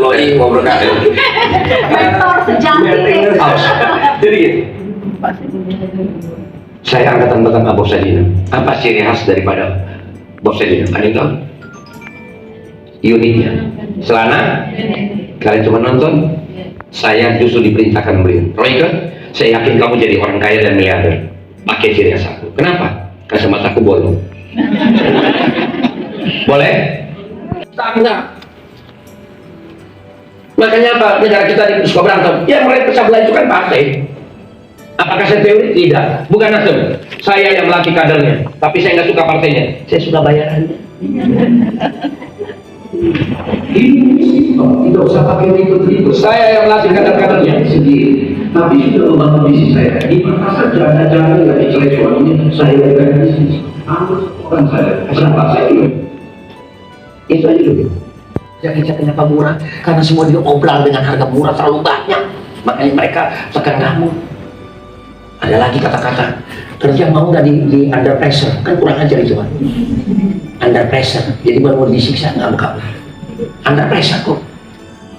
warahmatullahi wabarakatuh. Mentor sejati. Jadi saya angkatan pertama Borsalino. Apa ciri khas daripada Borsalino? Ada yang tahu? Uniknya celana, kalian cuma nonton. Saya justru diperintahkan beliau, Royke, saya yakin kamu jadi orang kaya dan miliarder. Pakai ciri khas aku. Kenapa? Kacamataku bolong. Boleh? Tangga. Makanya apa? Negara kita suka berantem. Ya mereka pecah belah itu kan partai. Apakah saya teori? Tidak. Bukan nasdem. Saya yang melatih kadernya. Tapi saya nggak suka partainya. Saya suka bayarannya. Ini tidak usah pakai ribet-ribet. Saya yang melatih kader-kadernya sendiri. Tapi sudah membangun bisnis saya. Di mana saja ada cara yang dicelek suaminya. Saya berikan bisnis. Bukan saya. Kenapa saya juga? Itu aja dulu. Jaket kenapa murah? Karena semua diobral dengan harga murah terlalu banyak. Makanya mereka tekan kamu. Ada lagi kata-kata kerja mau nggak di under pressure, kan kurang ajar itu kan. Under pressure, jadi baru mau disiksa nggak kamu. Under pressure kok.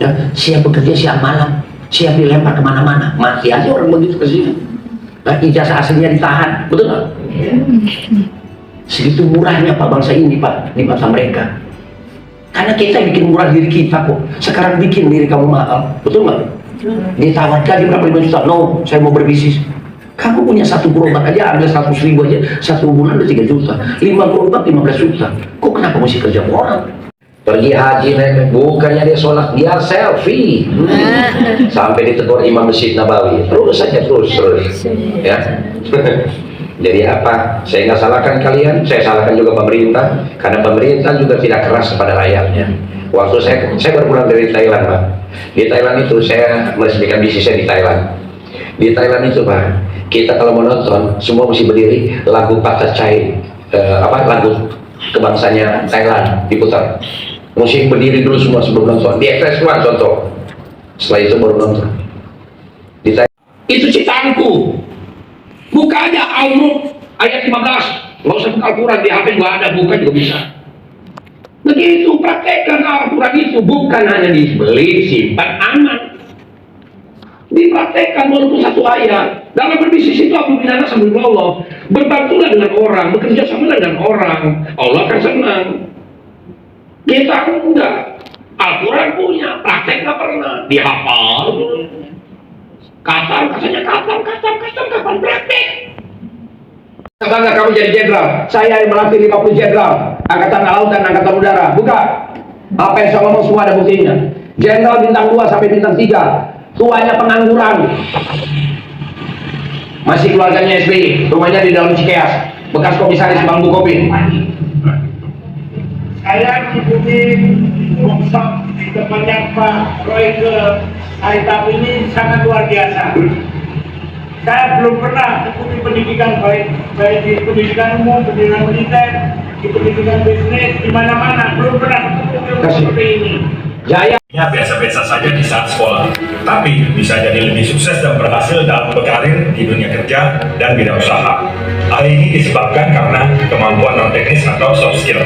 Ya, siap bekerja siap malam, siap dilempar kemana-mana, mati aja orang begitu ke sini. Nah, ijazah aslinya ditahan, betul nggak? Segitu murahnya Pak bangsa ini Pak di mata mereka. Karena kita bikin murah diri kita kok. Sekarang bikin diri kamu mahal, betul nggak? Ditawar gaji berapa 5 juta? No, saya mau berbisnis. Kamu punya satu gerobak aja, ambil 100.000 aja, satu bulan udah 3 juta. 5 gerobak 15 juta. Kok kenapa mesti kerja orang? Pergi haji naik, bukannya dia sholat, dia selfie. Sampai ditegur Imam Masjid Nabawi. Terus saja, terus. Ya. Jadi apa? Saya nggak salahkan kalian, saya salahkan juga pemerintah, karena pemerintah juga tidak keras kepada rakyatnya. Waktu saya baru pulang dari Thailand, Pak. Di Thailand itu saya meresmikan bisnis saya di Thailand. Di Thailand itu, Pak, kita kalau mau nonton semua mesti berdiri, lagu Patachai, lagu kebangsanya Thailand diputar. Mesti berdiri dulu semua sebelum nonton. Di FS1 contoh. Setelah itu baru nonton. Di Thailand. Itu citaanku. Buka aja Al-Mulk ayat 15. Nggak usah buka Al-Quran, di HP nggak ada, buka juga bisa. Begitu, praktekkan Al-Quran itu. Bukan hanya dibeli, simpan, aman. Dipraktekkan walaupun satu ayat. Dalam berbisnis itu aku binana sambil Allah. Berbantulah dengan orang, bekerja sama dengan orang. Allah akan senang. Kita enggak. Al-Quran punya, praktek nggak pernah. Dihafal. Katanya kapan praktek. Bangga kamu jadi jenderal. Saya yang melatih 50 jenderal Angkatan Laut dan Angkatan Udara. Buka. Apa yang saya ngomong semua ada buktinya. Jenderal bintang 2 sampai bintang 3. Tuanya pengangguran. Masih keluarganya SBY. Rumahnya di dalam Cikeas. Bekas komisaris Bank Bukopin. Saya mengikuti workshop di tempatnya Pak Royke Haitap ini sangat luar biasa. Saya belum pernah ikuti pendidikan baik di pendidikan umum, pendidikan militer, di pendidikan bisnis, di mana-mana belum pernah seperti ini. Jaya. Ya biasa-biasa saja di saat sekolah, tapi bisa jadi lebih sukses dan berhasil dalam berkarir di dunia kerja dan bidang usaha. Hal ini disebabkan karena kemampuan non teknis atau soft skill.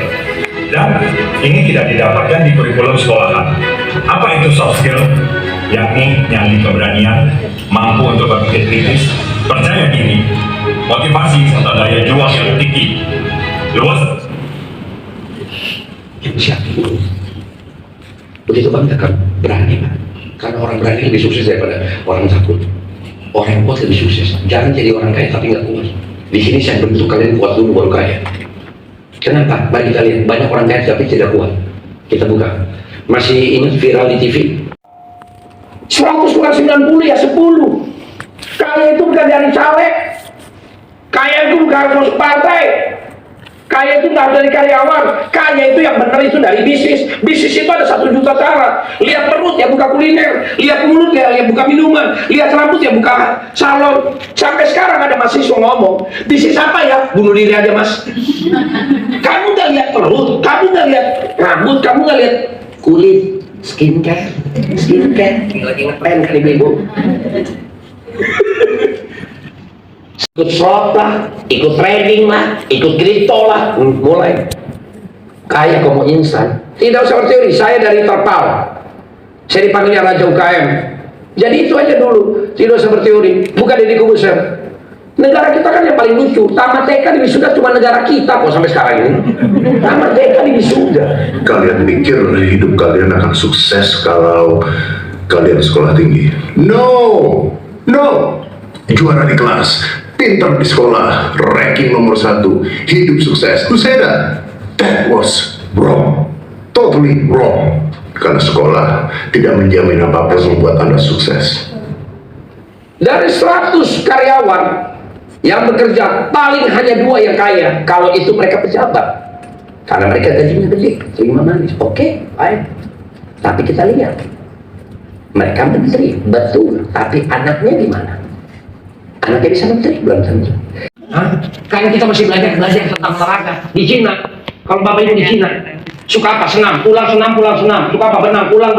Dan ini tidak didapatkan di kurikulum sekolahan. Apa itu soft skill? Yakni nyali keberanian, mampu untuk berpikir kritis, percaya diri, motivasi serta daya juang yang tinggi. Luas. Siapa itu? Begitu bangga kan? Berani, Pak. Karena orang berani lebih sukses daripada orang takut. Orang yang kuat lebih sukses. Jangan jadi orang kaya tapi nggak kuat. Di sini saya bentuk kalian kuat dulu baru kaya. Kenapa? Bagi kalian banyak orang kaya tapi tidak kuat. Kita buka. Masih ingat viral di TV? 100 kurang 90 ya 10. Kaya itu bukan dari caleg. Kaya itu bukan harus masuk partai. Kaya itu nggak dari karyawan. Kaya itu yang benar itu dari bisnis. Bisnis itu ada 1 juta cara. Lihat perut ya buka kuliner. Lihat mulut ya buka minuman. Lihat rambut ya buka salon. Sampai sekarang ada mahasiswa ngomong, bisnis apa ya? Bunuh diri aja mas. Kamu nggak lihat perut, kamu nggak lihat rambut, kamu nggak lihat kulit. Skincare. Lagi ngetren kan ibu. Ikut slot lah, ikut trading lah, ikut kripto lah, mulai kaya kamu instan. Tidak usah berteori, saya dari terpal. Saya dipanggilnya Raja UKM. Jadi itu aja dulu, tidak usah berteori. Bukan Deddy Corbuzier. Negara kita kan yang paling lucu. Tamat TK di wisuda cuma negara kita kok sampai sekarang ini. Tamat TK di wisuda. Kalian pikir hidup kalian akan sukses kalau kalian sekolah tinggi? No, juara di kelas, pintar di sekolah, ranking nomor 1, hidup sukses. You say that was wrong, totally wrong. Karena sekolah tidak menjamin apapun membuat Anda sukses. Dari 100 karyawan yang bekerja, paling hanya 2 yang kaya. Kalau itu mereka pejabat, karena mereka gajinya gede, terima manis. Oke, baik. Tapi kita lihat, mereka menteri, betul. Tapi anaknya di mana? Anaknya bisa menteri, belum tentu. Karena kita masih belajar tentang olahraga di Cina. Kalau bapak ibu di Cina, suka apa? Senam, pulang senam. Suka apa? Benang, pulang.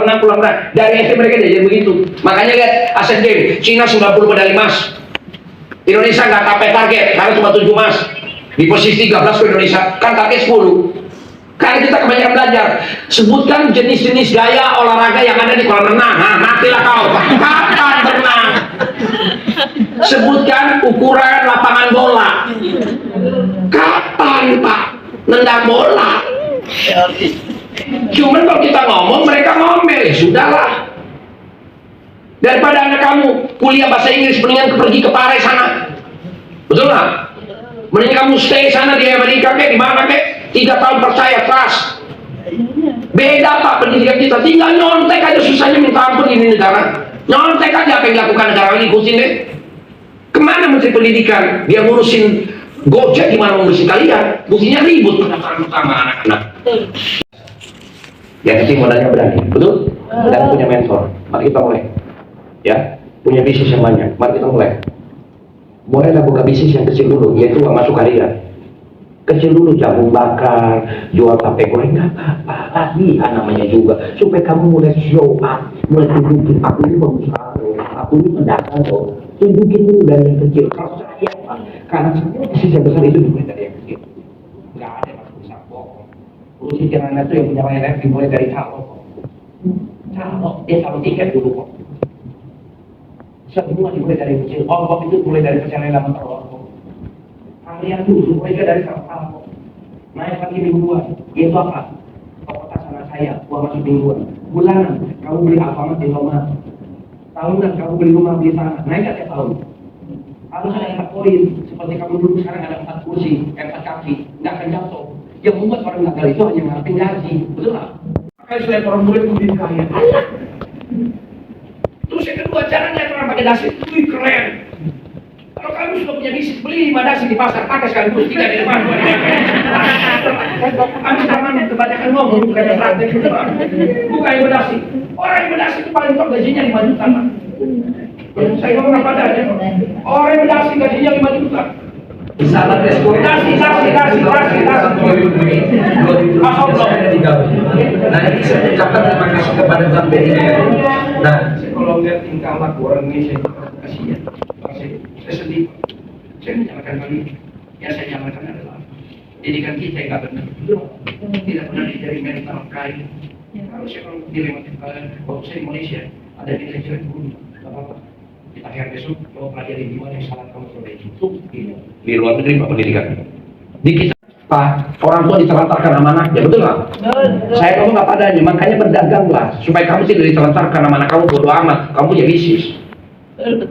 Dari SD mereka diajar begitu. Makanya lihat Asian Games, Cina 90 medali emas. Indonesia nggak capai target, karena cuma 7 emas. Di posisi 13 ke Indonesia, kan target 10. Karena kita kebanyakan belajar. Sebutkan jenis-jenis gaya olahraga yang ada di kolam renang. Nah, matilah kau. Kapan berenang? Sebutkan ukuran lapangan bola. Kapan, Pak? Nendang bola. Cuman kalau kita ngomong, mereka ngomel. Ya sudahlah. Daripada anak kamu kuliah bahasa Inggris, mendingan pergi ke Pare sana. Betul nggak? Mendingan kamu stay sana di Amerika di mana 3 tahun percaya, trust. Beda Pak pendidikan kita. Tinggal nyontek aja susahnya minta ampun ini negara. Nyontek aja apa yang dilakukan negara ini, ikutin deh. Kemana Menteri Pendidikan? Dia ngurusin Gojek, gimana ngurusin kalian? Buktinya ribut pendaftaran utama anak-anak. Yang penting modalnya berani, betul? Dan punya mentor. Mari kita mulai. Ya, punya bisnis yang banyak. Mari kita mulai. Bolehlah buka bisnis yang kecil dulu, yaitu uang masuk harian. Kecil dulu, jagung bakar, jual tape goreng, nggak apa-apa. Lagi namanya juga, supaya kamu mulai show up, mulai tunjukin aku ini pengusaha loh, aku ini pendatang loh. Tunjukin dulu dari yang kecil. Kalau saya Pak, karena semua bisnis yang besar itu dimulai dari yang kecil. Nggak ada yang besar bohong. Urusin kirana itu yang punya layanan dimulai dari calo. Calo, dia calo tiket dulu kok. Semua dimulai dari kecil. Ongkok itu mulai dari perjalanan lama terlalu. Kalian dulu mulai dari sama-sama. Naik lagi mingguan. Itu apa? Kota sana saya, uang masuk mingguan. Bulanan, kamu beli Alfamart di rumah. Tahunan, kamu beli rumah di sana. Naik tiap tahun. Harus ada 4 poin. Seperti kamu dulu sekarang ada 4 kursi, 4 kaki. Nggak akan jatuh. Yang membuat orang gagal itu hanya ngarepin gaji. Betul nggak? Makanya selain orang murid menjadi kaya. Terus yang kedua, jangan lihat orang pakai dasi, wih keren. Kalau kamu sudah punya bisnis, beli 5 dasi di pasar, pakai sekaligus 3 di depan, 2 di depan. Kamu jangan kebanyakan ngomong, bukan yang praktek, bukan yang berdasi. Orang yang berdasi itu paling top gajinya 5 juta, Pak. Saya ngomong apa adanya. Orang yang berdasi gajinya 5 juta. Salah respon. Dasi. Nah, ini saya ucapkan terima kasih kepada Bank BRI. Nah, kalau lihat tingkah laku orang Indonesia itu kasihan. Saya sedih. Saya menyalahkan kali ini. Yang saya nyalakan adalah didikan kita yang nggak benar. Tidak pernah dijadi mental kain. Kalau saya waktu saya di Malaysia ada nilai jelek guru, nggak apa-apa. Kita akhir besok mau pelajari di mana yang salah kamu perbaiki. Itu di luar negeri Pak pendidikan. Di kita Pak, orang tua ditelantarkan sama anaknya, betul nggak? Saya ngomong apa adanya, makanya berdaganglah supaya kamu tidak ditelantarkan sama anak kamu bodo amat, kamu punya bisnis.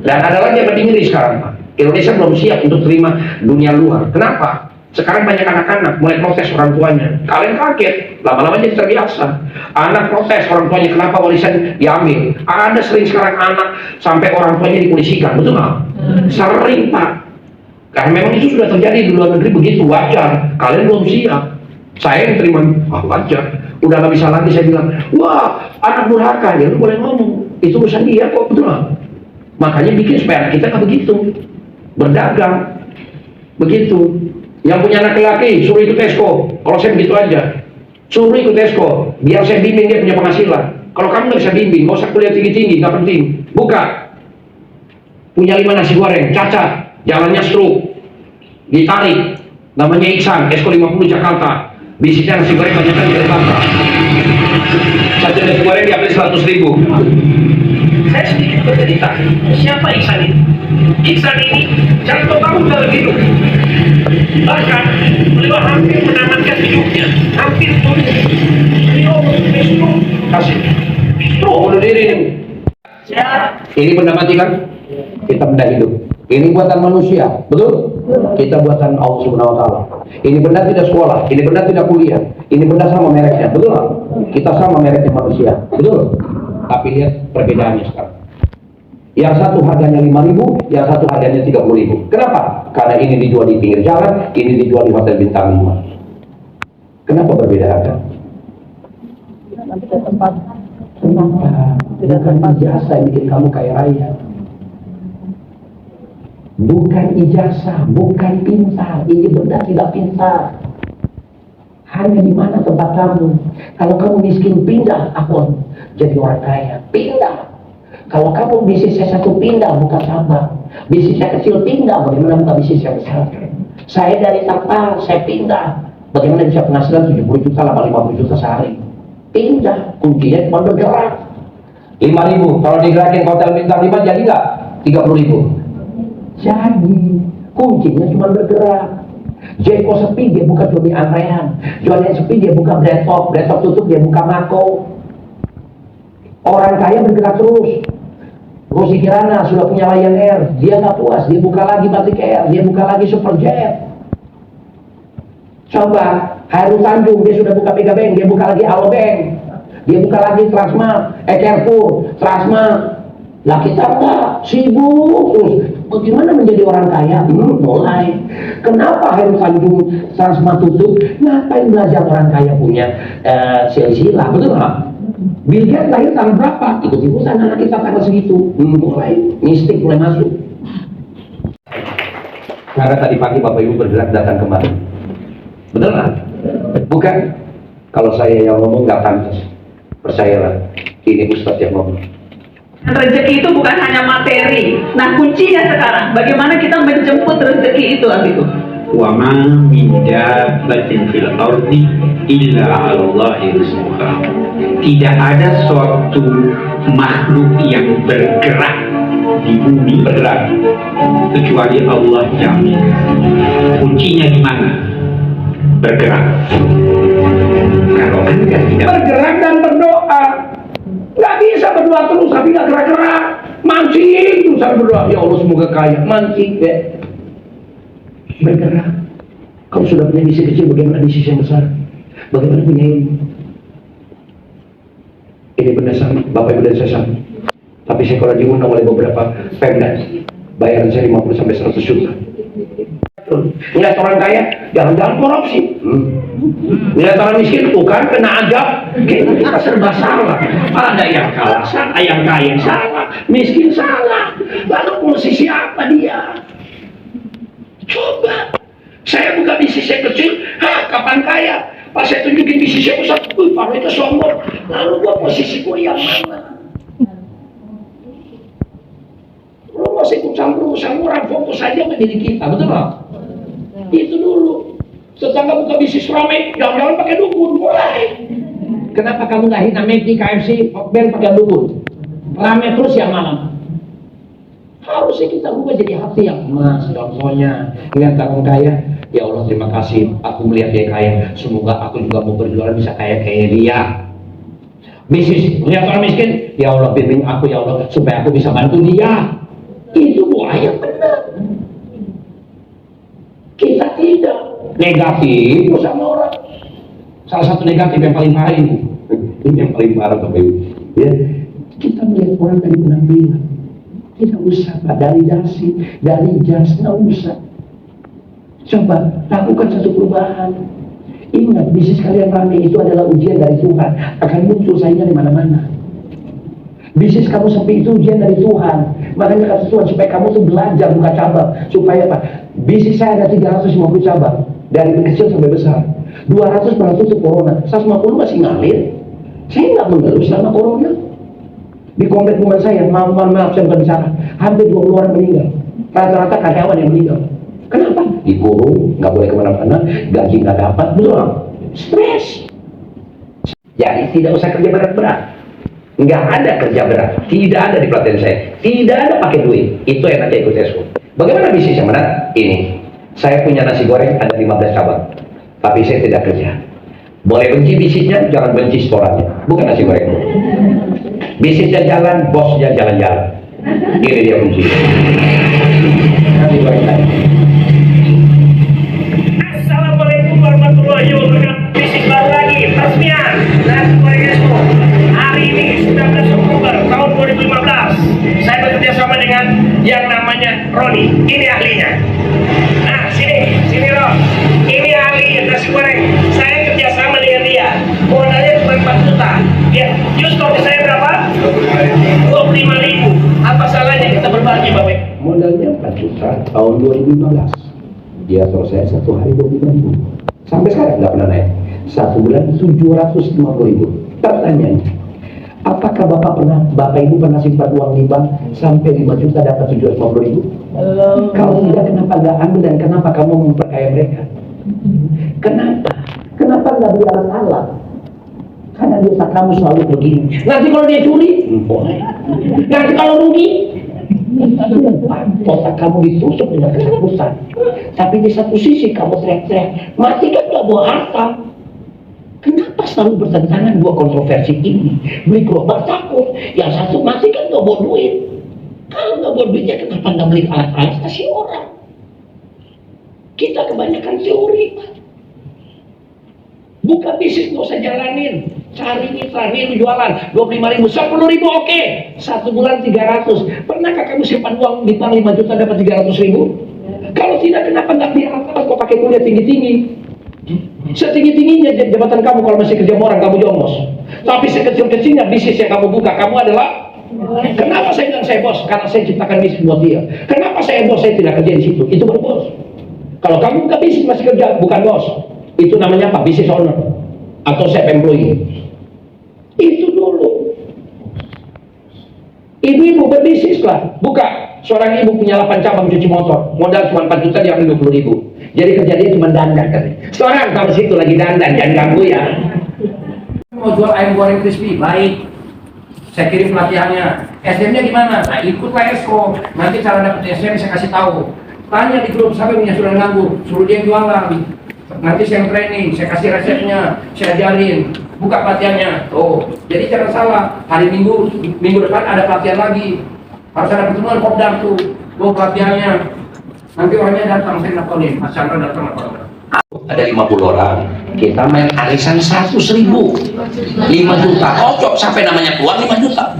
Dan ada lagi yang penting ini sekarang Pak, Indonesia belum siap untuk terima dunia luar. Kenapa? Sekarang banyak anak-anak mulai protes orang tuanya. Kalian kaget, lama-lama jadi terbiasa. Anak protes orang tuanya, kenapa warisan diambil? Ada sering sekarang anak sampai orang tuanya dipolisikan, betul nggak? Sering Pak. Karena memang itu sudah terjadi di luar negeri begitu, wajar. Kalian belum siap. Saya yang terima, wajar. Udah nggak bisa lagi saya bilang, wah anak durhaka, ya lu boleh ngomong. Itu urusan dia kok, betul nggak? Makanya bikin supaya kita nggak begitu, berdagang, begitu. Yang punya anak laki, suruh ikut Tesco. Kalau saya begitu aja, suruh ikut Tesco, biar saya bimbing dia punya penghasilan. Kalau kamu nggak bisa bimbing, nggak usah kuliah tinggi-tinggi, nggak penting. Buka, punya 5 nasi goreng, cacat, jalannya stroke, ditarik, namanya Iksan, Esko 50 Jakarta. Bisnisnya nasi goreng banyak kan dari Bapak. Satu nasi goreng diambil 100.000. Saya sedikit bercerita, siapa Iksan ini? Iksan ini jatuh bangun dalam hidup. Bahkan beliau hampir menamatkan hidupnya, hampir tutup. Beliau justru kasih, justru bunuh diri ini. Ini benda mati kan? Kita benda hidup. Ini buatan manusia, betul? Kita buatan Allah Subhanahu Wa Taala. Ini benda tidak sekolah, ini benda tidak kuliah, ini benda sama mereknya, betul? Kita sama mereknya manusia, betul? Tapi lihat perbedaannya sekarang. Yang satu harganya 5.000, yang satu harganya 30.000. Kenapa? Karena ini dijual di pinggir jalan, ini dijual di hotel bintang 5. Kenapa berbeda harga? Nanti ke tempat. Kenapa? Bukan ijazah yang bikin kamu kaya raya. Bukan ijazah, bukan pintar. Ini benda tidak pintar. Hanya di mana tempat kamu. Kalau kamu miskin, pindah. Aku jadi orang kaya. Pindah. Kalau kamu bisnis saya satu, pindah, buka cabang. Bisnis saya kecil, pindah. Bagaimana buka bisnis yang besar? Saya dari Tapal, saya pindah. Bagaimana bisa penghasilan 70 juta, 50 juta sehari? Pindah. Kuncinya cuma bergerak. 5.000. Kalau digerakin hotel bintang 5 jadi nggak? 30.000. Jadi kuncinya cuma bergerak. Jeko sepi dia buka Joni Antrean, Joni sepi dia buka Breadtop tutup dia buka Mako. Orang kaya bergerak terus. Rosi Kirana sudah punya Lion Air, dia nggak puas, dia buka lagi Batik Air, dia buka lagi Superjet. Coba Hairul Tanjung, dia sudah buka Megabank, dia buka lagi Alobank, dia buka lagi Transmart, Carrefour, Transmart. Lah kita enggak, sibuk terus. Bagaimana menjadi orang kaya? Mulai. Kenapa Hairul Tanjung Transmart tutup? Ngapain belajar orang kaya punya silsilah? Betul nggak? Bill Gates lahir tanggal berapa? Ikut-ikutan anak kita tanggal segitu. Mulai mistik mulai masuk. Karena tadi pagi Bapak Ibu bergerak datang kemari. Betul nggak? Bukan? Kalau saya yang ngomong nggak pantas. Percayalah, ini Ustadz yang ngomong. Rezeki itu bukan hanya materi. Nah, kuncinya sekarang bagaimana kita menjemput rezeki itu, Abiku. Wa ma min dabbatin fil ardi illa 'ala Allahi rizquha. Tidak ada suatu makhluk yang bergerak di bumi kecuali Allah jamin. Kuncinya di mana? Bergerak. Kalau Anda tidak Bergerak dan berdoa. Nggak bisa berdoa terus tapi nggak gerak-gerak. Mancing terus sambil berdoa. Ya Allah semoga kaya. Mancing ya. Bergerak. Kamu sudah punya misi kecil, bagaimana misi yang besar? Bagaimana punya ini? Ini benar sama, Bapak Ibu dan saya sama. Tapi saya kalau diundang oleh beberapa Pemda, bayaran saya 50 sampai 100 juta. Melihat orang kaya, jangan-jangan korupsi. Melihat orang miskin, bukan kena azab. Kita serba salah. Ada yang kalah salah, yang kaya salah, miskin salah. Lalu mesti siapa dia? Coba. Saya buka bisnis saya kecil, kapan kaya? Pas saya tunjukin bisnis saya besar, Pak itu sombong. Lalu gua posisi gua yang mana? Lu masih ikut campur urusan orang, fokus saja sama diri kita, betul nggak? Itu dulu. Tetangga buka bisnis rame, jangan-jangan pakai dukun, mulai. Kenapa kamu nggak hina McD, KFC, band pakai dukun? Rame terus yang malam. Harusnya kita buka jadi hati yang emas. Contohnya, lihat orang kaya, ya Allah terima kasih, aku melihat dia kaya, semoga aku juga mau berjualan bisa kaya kayak dia. Bisnis, lihat orang miskin, ya Allah bimbing aku ya Allah supaya aku bisa bantu dia. Itu doa yang benar. Kita tidak negatif sama orang. Salah satu negatif yang paling parah ini yang paling parah Bapak Ibu ya, kita melihat orang dari penampilan. Tidak usah Pak, dari dasi, dari jas, nggak usah. Coba lakukan satu perubahan. Ingat, bisnis kalian rame itu adalah ujian dari Tuhan. Akan muncul saingan di mana-mana. Bisnis kamu sepi itu ujian dari Tuhan. Makanya kata Tuhan supaya kamu tuh belajar buka cabang. Supaya apa? Bisnis saya ada 350 cabang. Dari kecil sampai besar. 200 pernah tutup corona. 150 masih ngalir. Saya nggak mengeluh selama corona. Di komplek rumah saya, maaf saya bukan bicara, hampir 20 orang meninggal. Rata-rata karyawan yang meninggal. Kenapa? Dikurung, nggak boleh kemana-mana, gaji nggak dapat, betul nggak? Stres. Jadi tidak usah kerja berat-berat. Nggak ada kerja berat. Tidak ada di pelatihan saya. Tidak ada pakai duit. Itu enaknya ikut eskul. Bagaimana bisnis yang benar? Ini. Saya punya nasi goreng ada 15 cabang. Tapi saya tidak kerja. Boleh benci bisnisnya, jangan benci sekolahnya. Bukan nasi goreng. Bisnisnya jalan, bosnya jalan-jalan. Ini dia kunci. Nasi goreng tadi. Assalamualaikum warahmatullahi wabarakatuh. Bisnis baru lagi, peresmian Nasi Goreng Expo. Hari ini 19 Oktober tahun 2015. Saya bekerja sama dengan yang namanya Roni. Ini ahlinya. Nah, sini Ron. Ini ahli nasi goreng. Saya kerja sama dengan dia. Modalnya cuma 4 juta. Ya, justru ke saya berapa? 25.000. Apa salahnya kita berbagi, Bapak? Modalnya 4 juta tahun 2015. Dia selesai 1 hari 25.000. Sampai sekarang nggak pernah naik. 1 bulan 750.000. Pertanyaannya, apakah Bapak Ibu pernah simpan uang di bank sampai 5 juta dapat 750.000? Kalau tidak, kenapa nggak ambil dan kenapa kamu memperkaya mereka? Kenapa? Kenapa nggak beli alat-alat? Karena biasa kamu selalu begini. Nanti kalau dia curi, boleh. Nanti kalau rugi, otak kamu ditusuk dengan ketakutan. Tapi di satu sisi kamu teriak-teriak, mati kan gak bawa harta. Kenapa selalu bertentangan dua kontroversi ini? Beli gerobak takut, yang satu mati kan gak bawa duit. Kalau gak bawa duitnya, kenapa gak beli alat-alat kasih orang? Kita kebanyakan teori, Pak. Buka bisnis, gak usah jalanin. Cari mitra, nih lu jualan 25.000, 10.000 oke. 1 bulan 300. Pernahkah kamu simpan uang di bank 5 juta dapat 300.000? Kalau tidak, kenapa nggak biar alat kok pakai kuliah tinggi-tinggi? Setinggi-tingginya jabatan kamu kalau masih kerja orang, kamu jomos. Tapi sekecil-kecilnya bisnis yang kamu buka, kamu adalah. Kenapa saya bilang saya bos? Karena saya ciptakan bisnis buat dia. Kenapa saya bos? Saya tidak kerja di situ. Itu baru bos. Kalau kamu buka bisnis masih kerja, bukan bos. Itu namanya apa? Business owner atau self employee. Itu dulu. Ibu-ibu berbisnis lah. Buka. Seorang ibu punya 8 cabang cuci motor. Modal cuma 4 juta, dia ambil 20.000. Jadi kerja dia cuma dandan kan. Seorang tahu situ lagi dandan, jangan ganggu ya. Mau jual ayam goreng crispy, baik. Saya kirim pelatihannya. SM-nya gimana? Nah, ikutlah Esko. Nanti cara dapet SM saya kasih tahu. Tanya di grup siapa yang punya sudah nganggur, suruh dia jualan. Nanti saya training, saya kasih resepnya, saya ajarin. Buka pelatihannya. Oh, jadi jangan salah. Hari minggu depan ada pelatihan lagi. Harus ada pertemuan kopdar tuh. Bawa pelatihannya. Nanti orangnya datang, saya nelfonin. Mas Chandra datang apa? Ada 50 orang. Kita main arisan 100.000. 5 juta. Cocok sampai namanya keluar 5 juta.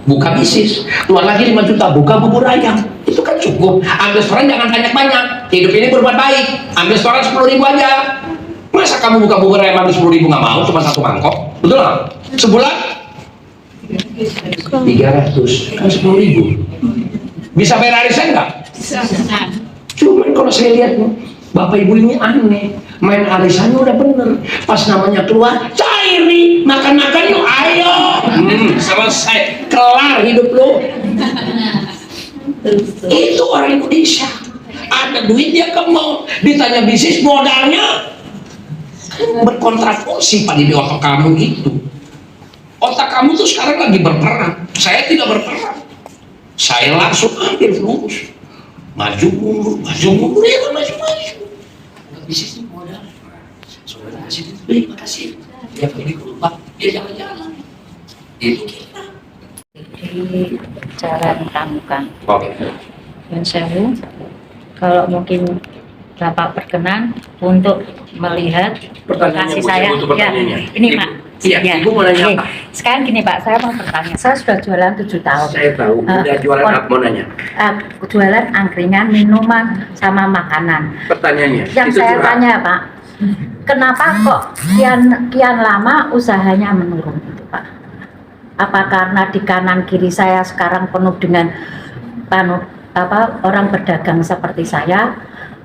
Buka bisnis. Keluar lagi 5 juta. Buka bubur ayam. Itu kan cukup. Ambil restoran jangan banyak-banyak. Hidup ini berbuat baik. Ambil restoran 10.000 aja. Masa kamu buka bubur ayam ambil 10.000 nggak mau? Cuma 1 mangkok. Betul nggak? Sebulan 300 kan 10.000. Bisa bayar arisan nggak? Bisa. Cuman kalau saya lihat bapak ibu ini aneh, main arisannya udah bener, pas namanya keluar cairi makan yuk, ayo selesai, kelar hidup lo. Itu orang Indonesia, ada duit dia ke mall, ditanya bisnis modalnya berkontraversi pada di otak kamu itu. Otak kamu tuh sekarang lagi berperang. Saya tidak berperang, saya langsung ambil lurus, maju mundur ya kan, maju bisnis ini modal. Saudara kasih duit, beli, makasih. Dia pergi ke rumah, dia jalan-jalan. Itu kita. Jadi cara kamu kan. Oke. Dan sewu, kalau mungkin Bapak berkenan untuk melihat Pertanyaannya, lokasi Bu, saya. untuk pertanyaannya. Ini Ibu, Pak. iya, Ibu mau nanya apa? Sekarang gini Pak, saya mau bertanya. Saya sudah jualan 7 tahun. Saya tahu, udah jualan apa mau nanya? Jualan angkringan, minuman, sama makanan. Pertanyaannya, Yang itu saya curhat. tanya Pak, kenapa kok kian lama usahanya menurun itu Pak? Apa karena di kanan kiri saya sekarang penuh dengan orang berdagang seperti saya,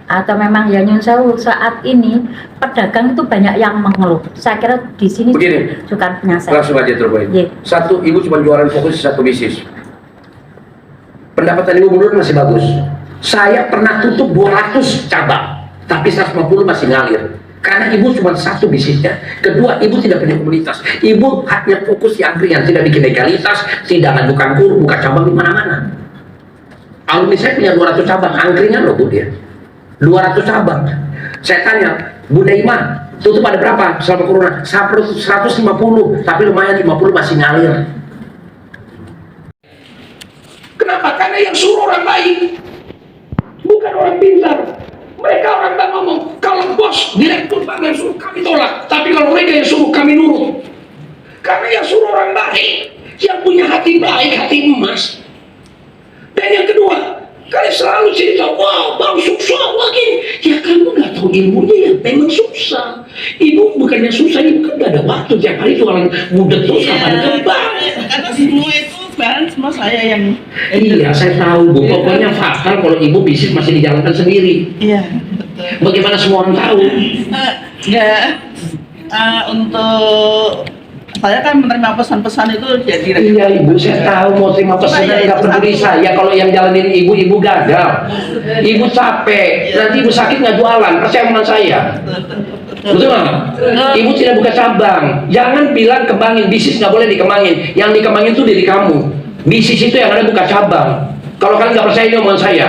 atau memang ya Nyun Sewu saat ini pedagang itu banyak yang mengeluh? Saya kira di sini Begini, bukan punya saya. langsung aja terbaik. Iya. Satu, ibu cuma jualan fokus satu bisnis. Pendapatan ibu menurut masih bagus. Saya pernah tutup 200 cabang, tapi 150 masih ngalir. Karena ibu cuma satu bisnisnya. Kedua, ibu tidak punya komunitas. Ibu hanya fokus di angkringan, tidak bikin legalitas, tidak ngajukan kur, buka cabang di mana-mana. Alumni saya punya 200 cabang, angkringan loh Bu dia. 200 cabang. Saya tanya, Bu Naima, tutup ada berapa selama corona? 150, tapi lumayan 50 masih ngalir. Kenapa? Karena yang suruh orang baik, bukan orang pintar. Mereka orang tak ngomong, kalau bos, direktur bank yang suruh kami tolak, tapi kalau mereka yang suruh kami nurut. Karena yang suruh orang baik, yang punya hati baik, hati emas. Dan yang kedua, kalian selalu cerita, wow, bang susah lagi. Ya kamu nggak tahu ilmunya ya, memang susah. Ibu bukannya susah, ibu kan gak ada waktu tiap hari jualan budak terus kapan kembang. Karena semua itu bahan semua saya yang Iya, saya tahu Bu. Pokoknya fatal kalau ibu bisnis masih dijalankan sendiri. iya betul. Bagaimana semua orang tahu? Untuk saya kan menerima pesan-pesan itu jadi Iya ibu, saya tahu mau terima pesanan Cuma ya nggak itu peduli satu. saya. Kalau yang jalanin ibu gagal. Ibu capek, nanti ibu sakit nggak jualan. Percaya sama saya. Betul nggak? Ibu tidak buka cabang. Jangan bilang kembangin, bisnis nggak boleh dikembangin. Yang dikembangin itu diri kamu. Bisnis itu yang ada buka cabang. Kalau kalian nggak percaya ini omongan saya.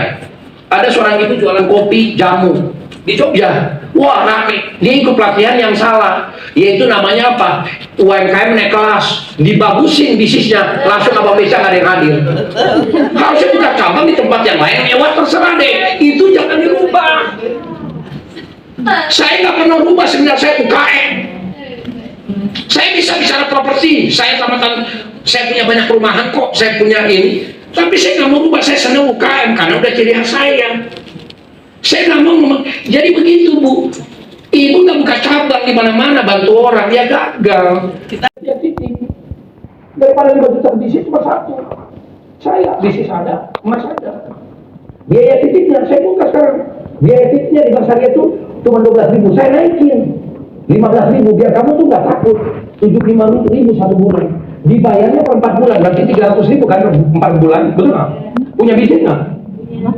Ada seorang ibu jualan kopi, jamu di Jogja. Wah rame, dia ikut pelatihan yang salah, yaitu namanya apa? UMKM naik kelas, dibagusin bisnisnya, langsung apa bisa nggak ada yang hadir. Harusnya buka cabang di tempat yang lain, mewah terserah deh, itu jangan dirubah. Saya nggak pernah rubah sebenarnya, saya UKM. Saya bisa bicara properti, saya tamatan, saya punya banyak perumahan kok, saya punya ini, tapi saya nggak mau rubah, saya senang UKM karena udah ciri khas saya. Saya nggak mau ngomong, jadi begitu Bu. Ibu nggak buka cabang di mana-mana bantu orang, ya gagal. Kita ya titik. Daripada 5 juta bisnis cuma satu. Saya bisnis ada, emas ada. Biaya titiknya saya buka sekarang. Biaya titiknya di pasar itu cuma 12.000, saya naikin 15.000 biar kamu tuh nggak takut. 75.000 satu bulan. Dibayarnya per 4 bulan, berarti 300.000 kan 4 bulan, betul nggak? Punya bisnis nggak?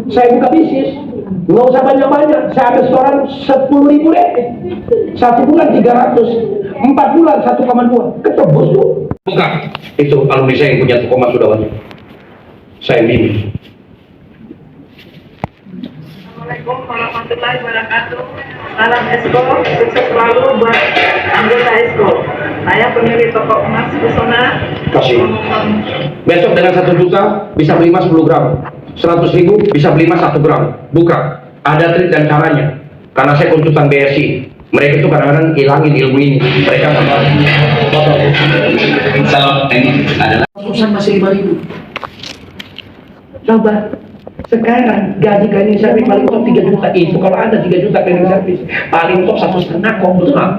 Saya buka bisnis, nggak usah banyak-banyak. Saya ada restoran 10.000 deh. 1 bulan 300, 4 bulan 1,2. Ketebus tuh. Buka. Itu alumni saya yang punya Tukomas sudah banyak. Saya bimbing. Assalamualaikum warahmatullahi wabarakatuh. Salam Esko, sukses selalu buat anggota Esko. Saya pemilik toko emas Busona. Kasih. Besok dengan 1 juta bisa beli emas 10 gram. 100.000 bisa beli emas 1 gram. Buka. Ada trik dan caranya. Karena saya konsultan BSI. Mereka itu kadang-kadang hilangin ilmu ini. Mereka nggak mau. Salam, ini adalah Urusan masih 5.000. Coba. Sekarang gaji cleaning service paling top 3 juta itu. Kalau ada 3 juta cleaning service, paling top 1,5 kok, betul nggak?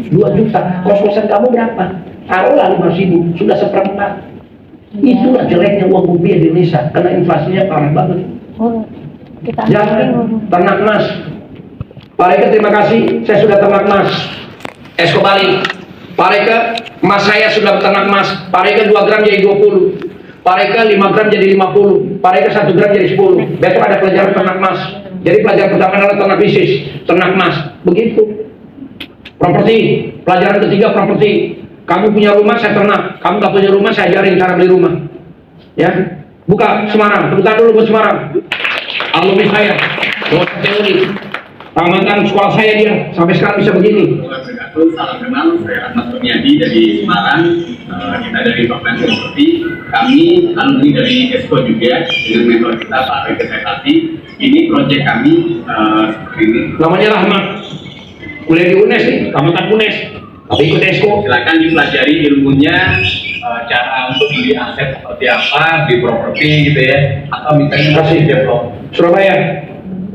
2 juta. Kos-kosan kamu berapa? Taruhlah 5.000, sudah 1/4. Itulah jeleknya uang rupiah di Indonesia, karena inflasinya parah banget. Jangan ternak emas. Pak Reka terima kasih, saya sudah ternak emas. Esko Bali. Pak Reka, emas saya sudah ternak emas. Pak Reka 2 gram jadi 20. Pak Reka 5 gram jadi 50. Pak Reka 1 gram jadi 10. Besok ada pelajaran ternak emas. Jadi pelajaran pertama adalah ternak bisnis, ternak emas. Begitu. Properti, pelajaran ketiga properti. Kamu punya rumah, saya ternak. Kamu tak punya rumah, saya ajarin cara beli rumah. Ya, buka Semarang. Tepuk tangan dulu buat Semarang. Alumni saya, dosen teori. Tamatan sekolah saya dia, sampai sekarang bisa begini. salam kenal, saya Ahmad Kurniadi dari Semarang. Kita dari Fakultas Properti. Kami alumni dari Esko juga dengan mentor kita Pak Reka Setati. Ini proyek kami seperti ini. Namanya Rahmat. Kuliah di UNES nih, tamatan UNES. Tapi ikut Esko. Silakan dipelajari ilmunya, cara untuk beli aset seperti apa, beli properti gitu ya, atau misalnya Kasih. develop. Surabaya.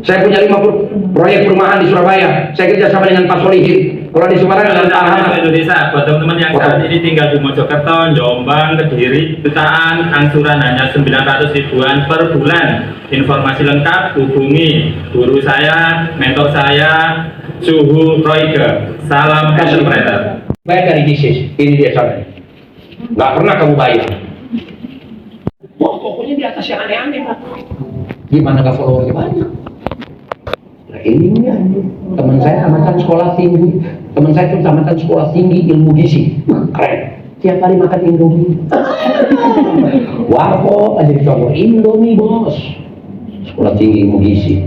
Saya punya 5 proyek perumahan di Surabaya. Saya kerjasama dengan Pak Solihin. Kalau di Semarang dengan Pak Ahmad. Indonesia, buat teman-teman yang saat ini tinggal di Mojokerto, Jombang, Kediri, jutaan angsuran hanya 900 ribuan per bulan. Informasi lengkap hubungi guru saya, mentor saya, Suhu Royke. Salam entrepreneur. Bayar dari bisnis. Ini dia caranya. Nggak pernah kamu bayar. Wah, pokoknya di atas yang aneh-aneh, Pak. Gimana nggak followernya banyak? Nah, ini teman saya tamatan sekolah tinggi, teman saya tuh tamatan sekolah tinggi ilmu gizi, keren. Tiap hari makan Indomie. Warkop aja dicontoh Indomie bos. Sekolah tinggi ilmu gizi.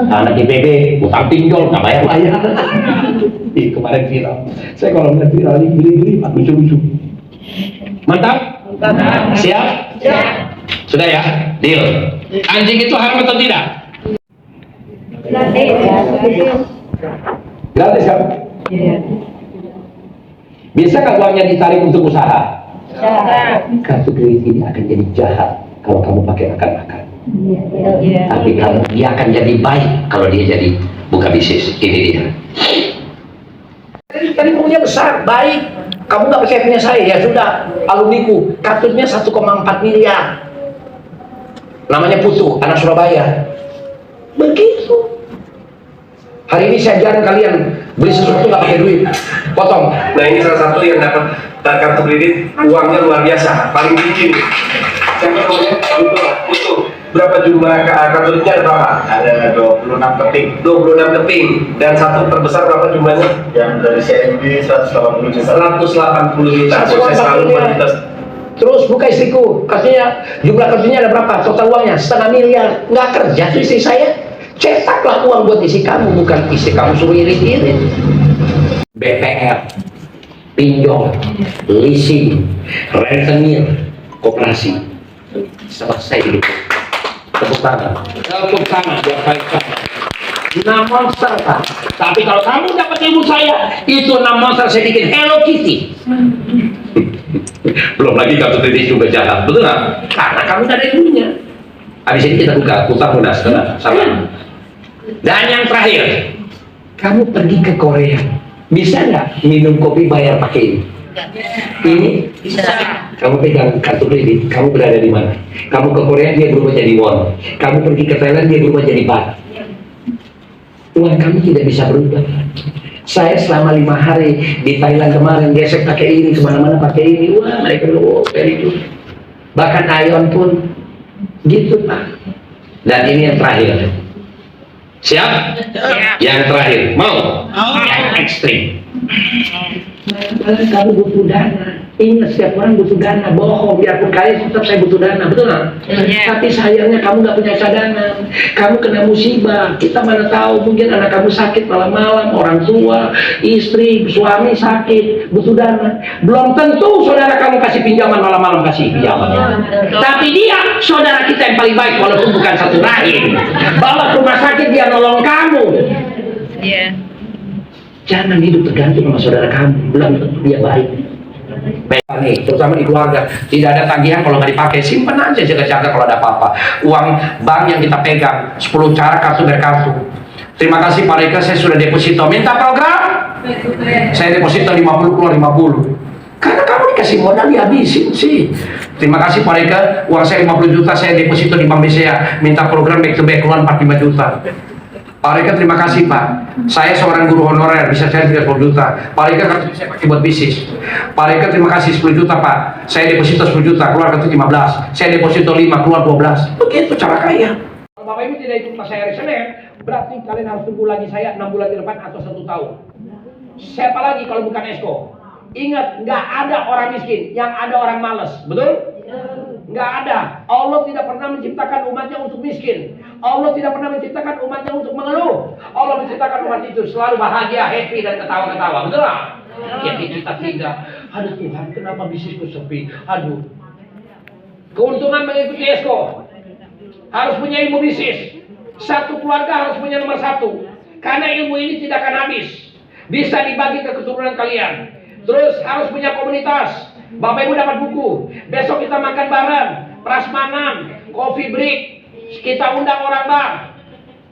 Anak IPB utang pinjol nggak bayar. Ih, kemarin viral. Saya kalau ngeliat viral ini geli-geli, lucu-lucu. Mantap? Siap? Sudah ya? Deal. Anjing itu haram atau tidak? Gratis kan? Bisa nggak uangnya ditarik untuk usaha? Kartu kredit ini akan jadi jahat kalau kamu pakai makan-makan. Tapi kalau dia akan jadi baik kalau dia jadi buka bisnis. Ini dia. Tadi punya besar, baik. Kamu nggak percaya punya saya, ya sudah. Alumniku, kartunya 1,4 miliar. Namanya Putu, anak Surabaya. Begitu. Hari ini saya ajarin kalian beli sesuatu nggak pakai duit, potong. Nah ini salah satu yang dapat kartu kredit, uangnya luar biasa, paling tinggi. Siapa namanya? Putu. Berapa jumlah kartu kreditnya ada berapa? Ada 26 keping. 26 keping. Dan satu terbesar berapa jumlahnya? Yang dari CNB 180 juta. 180 juta. Saya selalu berjuta. Terus buka istriku, katanya jumlah kartunya ada berapa? Total uangnya 1,5 miliar. Nggak kerja tuh istri saya. Cetaklah uang buat istri kamu, bukan istri kamu suruh irit-irit. BPR, pinjol, leasing, rentenir, koperasi. Selesai itu. Tepuk tangan. Tepuk tangan buat saya. 6 monster, Pak. Tapi kalau kamu dapat ilmu saya, itu 6 monster saya bikin Hello Kitty. Belum lagi kartu kredit juga jahat, betul nggak? Karena kamu tidak ada ilmunya. Habis ini kita buka utang lunas, sama. Dan yang terakhir, kamu pergi ke Korea, bisa nggak minum kopi bayar pakai ini? Ini bisa. Kamu pegang kartu kredit, kamu berada di mana? Kamu ke Korea, dia berubah jadi won. Kamu pergi ke Thailand, dia berubah jadi baht. Uang kamu tidak bisa berubah. Saya selama 5 hari di Thailand kemarin, gesek pakai ini, kemana-mana pakai ini. Wah, mereka bilang, very good. Bahkan Ayon pun gitu, Pak. Dan ini yang terakhir. Siap? Yang terakhir, mau? Yang ekstrim. Kamu butuh dana. Ingat, setiap orang butuh dana. Bohong, biarpun kaya tetap saya butuh dana, betul nggak? Tapi sayangnya kamu nggak punya cadangan. Kamu kena musibah. Kita mana tahu, mungkin anak kamu sakit malam-malam, orang tua, istri, suami sakit, butuh dana. Belum tentu saudara kamu kasih pinjaman malam-malam kasih pinjaman. Tapi dia saudara kita yang paling baik, walaupun bukan satu rahim. Bawa ke rumah sakit, dia nolong kamu. Jangan hidup tergantung sama saudara kamu, belum tentu dia baik. Baik nih, terutama di keluarga, tidak ada tagihan kalau nggak dipakai, simpan aja jaga-jaga kalau ada apa-apa. Uang bank yang kita pegang, 10 cara kartu berkartu. Terima kasih Pak Rika, saya sudah deposito. Minta program? Saya deposito 50, keluar 50. Karena kamu dikasih modal dihabisin sih. Terima kasih Pak Rika, uang saya 50 juta, saya deposito di Bank BCA. Minta program back to back, keluar 45 juta. Pak Rika, terima kasih Pak. Saya seorang guru honorer, bisa saya 30 juta. Pak Rika, kartu saya pakai buat bisnis. Pak Rika, terima kasih 10 juta Pak. Saya deposito 10 juta, keluar kartu 15. Saya deposito 5, keluar 12. Begitu cara kaya. Kalau Bapak Ibu tidak ikut pas saya hari Senin, berarti kalian harus tunggu lagi saya 6 bulan ke depan atau 1 tahun. Siapa lagi kalau bukan Esko? Ingat, nggak ada orang miskin, yang ada orang malas, betul? Nggak ada. Allah tidak pernah menciptakan umatnya untuk miskin. Allah tidak pernah menciptakan umatnya untuk mengeluh. Allah menciptakan umat itu selalu bahagia, happy, dan ketawa-ketawa. Betul nggak? Ya kita tidak. Aduh Tuhan, kenapa bisnisku sepi? Aduh. Keuntungan mengikuti Esko. Harus punya ilmu bisnis. Satu keluarga harus punya nomor 1. Karena ilmu ini tidak akan habis. Bisa dibagi ke keturunan kalian. Terus harus punya komunitas. Bapak Ibu dapat buku. Besok kita makan bareng. Prasmanan, coffee break. Kita undang orang bank.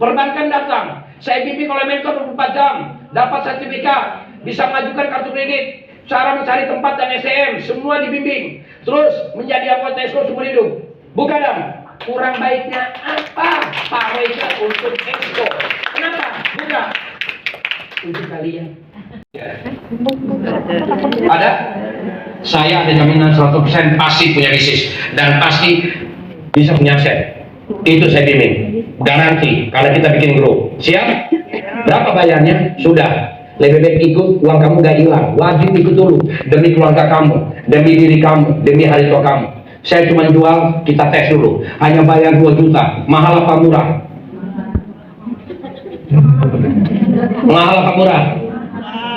Perbankan datang. Saya bimbing oleh mentor 24 jam. Dapat sertifikat. Bisa mengajukan kartu kredit. Cara mencari tempat dan SDM. Semua dibimbing. Terus menjadi anggota Esko seumur hidup. Buka dong. Kurang baiknya apa Pak Reza untuk Esko? Kenapa? Buka. Untuk kalian. Ada? Saya ada jaminan 100% pasti punya bisnis. Dan pasti bisa punya aset. Itu saya bimbing. Garansi, karena kita bikin grup. Siap? Berapa bayarnya? Sudah. Lebih baik ikut, uang kamu gak hilang. Wajib ikut dulu. Demi keluarga kamu, demi diri kamu, demi hari tua kamu. Saya cuma jual, kita tes dulu. Hanya bayar 2 juta. Mahal apa murah? Mahal apa murah?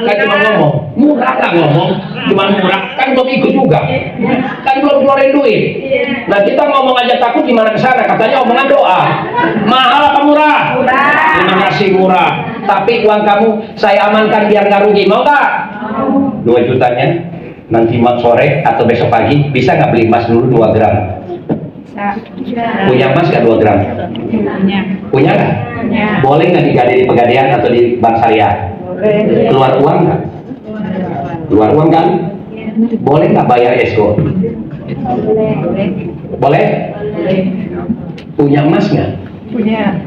Kan cuma ngomong. Murah lah ngomong. Cuma murah. Kan belum ikut juga. Kan belum keluarin duit. Nah kita ngomong aja takut gimana ke sana. Katanya omongan doa. Mahal apa murah? Terima kasih murah. Tapi uang kamu saya amankan biar nggak rugi. Mau nggak? 2 jutanya nanti sore atau besok pagi bisa nggak beli emas dulu 2 gram? Punya emas nggak 2 gram? Punya nggak? Boleh nggak digadai di Pegadaian atau di Bank Syariah? Keluar uang nggak? Keluar uang kan? Boleh nggak bayar esko? Boleh? Punya emas nggak?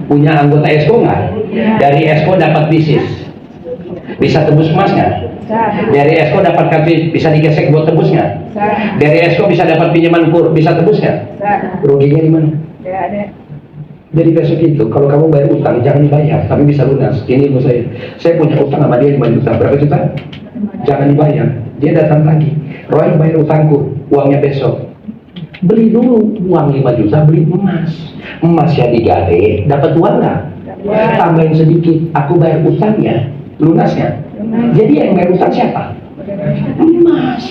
Punya anggota esko nggak? Dari esko dapat bisnis, bisa tebus emas nggak? Dari esko dapat kartu bisa digesek buat tebus nggak? Dari esko bisa dapat pinjaman kur, bisa tebus nggak? Ruginya di mana? Jadi besok itu kalau kamu bayar utang jangan dibayar, tapi bisa lunas. Ini ilmu saya punya utang sama dia 5 juta. Berapa juta? Jangan dibayar. Dia datang lagi, Roy bayar utangku, uangnya besok. Beli dulu uang 5 juta, beli emas. Emas yang digade, dapat uang nggak? Tambahin sedikit, aku bayar utangnya, lunasnya. Jadi yang bayar utang siapa? Emas.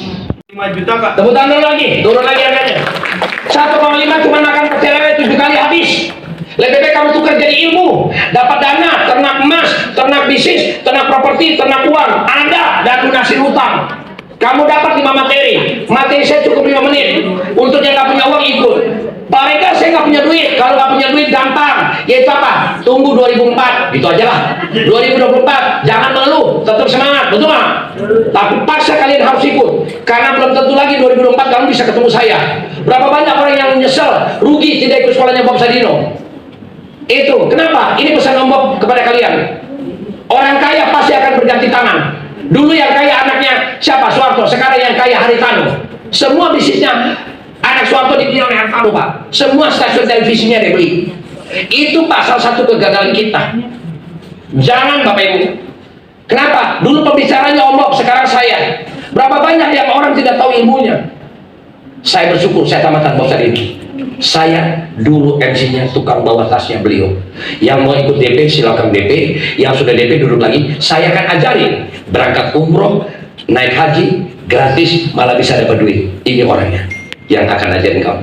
5 juta Kak. Tepuk tangan lagi, turun lagi harganya. 1,5 cuma makan percelewe 7 kali habis. Lebih baik kamu tukar jadi ilmu, dapat dana, ternak emas, ternak bisnis, ternak properti, ternak uang, ada dan lunasin hutang. Kamu dapat 5 materi. Materi saya cukup 5 menit. Untuk yang nggak punya uang ikut. Pak Reka saya nggak punya duit. Kalau nggak punya duit gampang. Yaitu apa? Tunggu 2004. Gitu aja lah. 2024 jangan mengeluh, tetap semangat, betul nggak? Tapi paksa kalian harus ikut. Karena belum tentu lagi 2024 kamu bisa ketemu saya. Berapa banyak orang yang menyesal, rugi tidak ikut sekolahnya Bob Sadino. Itu kenapa? Ini pesan Om Bob kepada kalian. Orang kaya pasti akan berganti tangan. Dulu yang kaya anaknya siapa? Soeharto. Sekarang yang kaya Haritanu. Semua bisnisnya anak Soeharto dibeli oleh Haritanu, Pak. Semua stasiun televisinya dia beli. Itu Pak salah satu kegagalan kita. Jangan Bapak Ibu. Kenapa? Dulu pembicaranya Om Bob, sekarang saya. Berapa banyak yang orang tidak tahu ilmunya. Saya bersyukur saya tamatan Bob Sadino. Saya dulu MC-nya tukang bawa tasnya beliau. Yang mau ikut DP silakan DP, yang sudah DP duduk lagi. Saya akan ajarin berangkat umroh, naik haji gratis, malah bisa dapat duit. Ini orangnya yang akan ajarin kamu.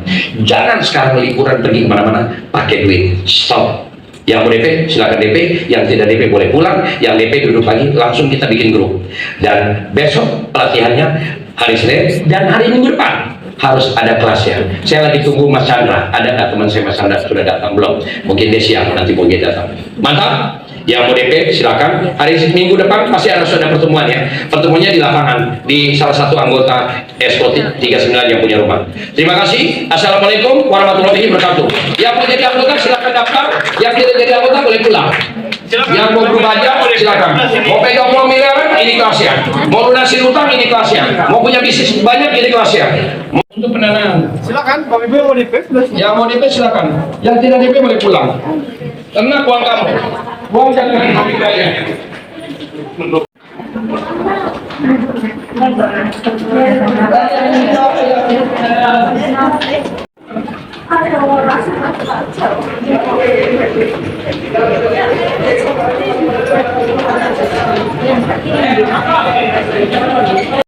Jangan sekarang liburan pergi kemana-mana pakai duit. Stop. Yang mau DP silakan DP, yang tidak DP boleh pulang, yang DP duduk lagi langsung kita bikin grup. Dan besok pelatihannya hari Senin dan hari Minggu depan harus ada kelasnya. Saya lagi tunggu Mas Chandra. Ada nggak teman saya Mas Chandra sudah datang belum? Mungkin dia siang nanti mungkin datang. Mantap. Yang mau DP silakan. Hari Minggu depan pasti sudah pertemuan ya. Pertemuannya di lapangan di salah satu anggota Esko 39 yang punya rumah. Terima kasih. Assalamualaikum warahmatullahi wabarakatuh. Yang mau jadi anggota silakan daftar. Yang tidak jadi anggota boleh pulang. Yang mau berubah aja silakan. Mau pegang uang miliaran ini kelasnya. Mau lunasin utang ini kelasnya. Mau punya bisnis banyak ini kelasnya. Untuk pendanaan. Silakan, Pak Ibu mau DP. Yang mau DP silakan. Yang tidak DP boleh pulang. Tenang uang kamu. Uang jangan kami bayar.